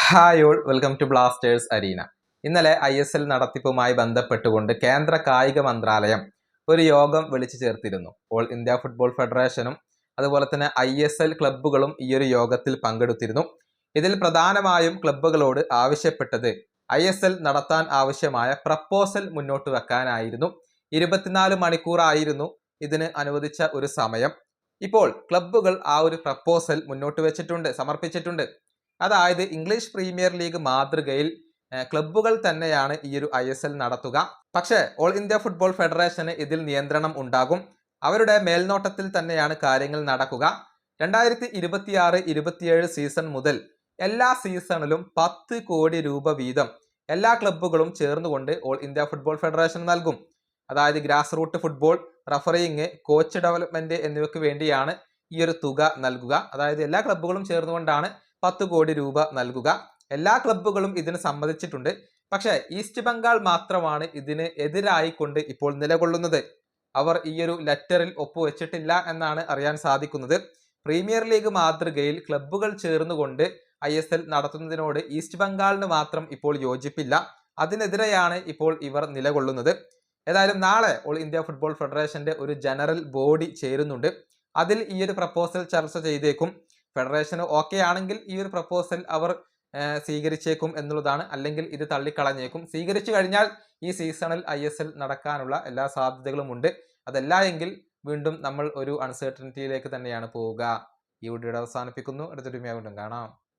Hi all, welcome to Blasters arena. ഇന്നലെ ISL നടത്തിപ്പുമായി ബന്ധപ്പെട്ടുകൊണ്ട് കേന്ദ്ര കായിക മന്ത്രാലയം ഒരു യോഗം വിളിച്ചു ചേർത്തിരുന്നു. ഓൾ ഇന്ത്യ ഫുട്ബോൾ ഫെഡറേഷനും അതുപോലെ തന്നെ ISL ക്ലബ്ബുകളും ഈ ഒരു യോഗത്തിൽ പങ്കെടുത്തിരുന്നു. ഇതിൽ പ്രധാനമായും ക്ലബ്ബുകളോട് ആവശ്യപ്പെട്ടത് ISL നടത്താൻ ആവശ്യമായ പ്രപ്പോസൽ മുന്നോട്ട് വെക്കാനായിരുന്നു. 24 മണിക്കൂറായിരുന്നു ഇതിന് അനുവദിച്ച ഒരു സമയം. ഇപ്പോൾ ക്ലബ്ബുകൾ ആ ഒരു പ്രപ്പോസൽ മുന്നോട്ട് വെച്ചിട്ടുണ്ട്, സമർപ്പിച്ചിട്ടുണ്ട്. അതായത് ഇംഗ്ലീഷ് പ്രീമിയർ ലീഗ് മാതൃകയിൽ ക്ലബ്ബുകൾ തന്നെയാണ് ഈ ഒരു ISL നടത്തുക. പക്ഷേ ഓൾ ഇന്ത്യ ഫുട്ബോൾ ഫെഡറേഷന് ഇതിൽ നിയന്ത്രണം ഉണ്ടാകും. അവരുടെ മേൽനോട്ടത്തിൽ തന്നെയാണ് കാര്യങ്ങൾ നടക്കുക. 2026-27 സീസൺ മുതൽ എല്ലാ സീസണിലും 10 കോടി രൂപ വീതം എല്ലാ ക്ലബ്ബുകളും ചേർന്നുകൊണ്ട് ഓൾ ഇന്ത്യ ഫുട്ബോൾ ഫെഡറേഷൻ നൽകും. അതായത് grass root football, refereeing, coach development എന്നിവയ്ക്ക് വേണ്ടിയാണ് ഈ ഒരു തുക നൽകുക. അതായത് എല്ലാ ക്ലബ്ബുകളും ചേർന്നുകൊണ്ടാണ് 10 കോടി രൂപ നൽകുക. എല്ലാ ക്ലബ്ബുകളും ഇതിന് സമ്മതിച്ചിട്ടുണ്ട്. പക്ഷേ ഈസ്റ്റ് ബംഗാൾ മാത്രമാണ് ഇതിന് എതിരായിക്കൊണ്ട് ഇപ്പോൾ നിലകൊള്ളുന്നത്. അവർ ഈ ഒരു ലെറ്ററിൽ ഒപ്പുവെച്ചിട്ടില്ല എന്നാണ് അറിയാൻ സാധിക്കുന്നത്. പ്രീമിയർ ലീഗ് മാതൃകയിൽ ക്ലബ്ബുകൾ ചേർന്നുകൊണ്ട് ISL നടത്തുന്നതിനോട് ഈസ്റ്റ് ബംഗാളിന് മാത്രം ഇപ്പോൾ യോജിപ്പില്ല. അതിനെതിരെയാണ് ഇപ്പോൾ ഇവർ നിലകൊള്ളുന്നത്. ഏതായാലും നാളെ ഓൾ ഇന്ത്യ ഫുട്ബോൾ ഫെഡറേഷന്റെ ഒരു ജനറൽ ബോഡി ചേരുന്നുണ്ട്. അതിൽ ഈ ഒരു പ്രപ്പോസൽ ചർച്ച ചെയ്തേക്കും. ഫെഡറേഷന് ഓക്കെ ആണെങ്കിൽ ഈ ഒരു പ്രപ്പോസൽ അവർ സ്വീകരിച്ചേക്കും എന്നുള്ളതാണ്. അല്ലെങ്കിൽ ഇത് തള്ളിക്കളഞ്ഞേക്കും. സ്വീകരിച്ചു കഴിഞ്ഞാൽ ഈ സീസണിൽ ISL നടക്കാനുള്ള എല്ലാ സാധ്യതകളും ഉണ്ട്. അതല്ല എങ്കിൽ വീണ്ടും നമ്മൾ ഒരു അൺസർട്ടനിറ്റിയിലേക്ക് തന്നെയാണ് പോവുക. ഈ വീഡിയോ അവസാനിപ്പിക്കുന്നു. അടുത്തൊരു വീണ്ടും കാണാം.